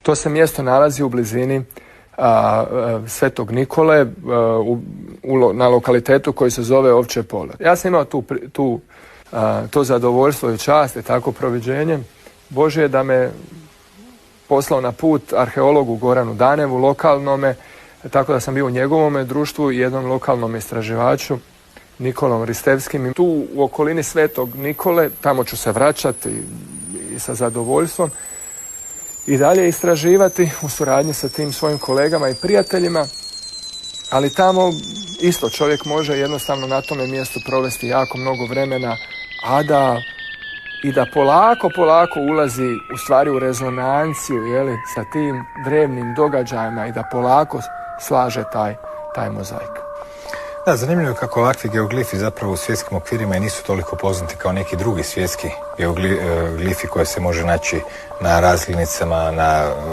To se mjesto nalazi u blizini Svetog Nikole na lokalitetu koji se zove Ovčje Pole. Ja sam imao to zadovoljstvo i čast i tako proviđenje Božje da me poslao na put arheologu Goranu Danevu, lokalnome, tako da sam bio u njegovome društvu i jednom lokalnom istraživaču Nikolom Ristevskim. Tu u okolini Svetog Nikole, tamo ću se vraćati i sa zadovoljstvom i dalje istraživati u suradnji sa tim svojim kolegama i prijateljima, ali tamo isto čovjek može jednostavno na tome mjestu provesti jako mnogo vremena, a da polako ulazi u stvari u rezonanciju sa tim drevnim događajima i da polako slaže taj mozaik. Da, zanimljivo je kako ovakvi geoglifi zapravo u svjetskim okvirima i nisu toliko poznati kao neki drugi svjetski geoglifi koje se može naći na razglednicama, na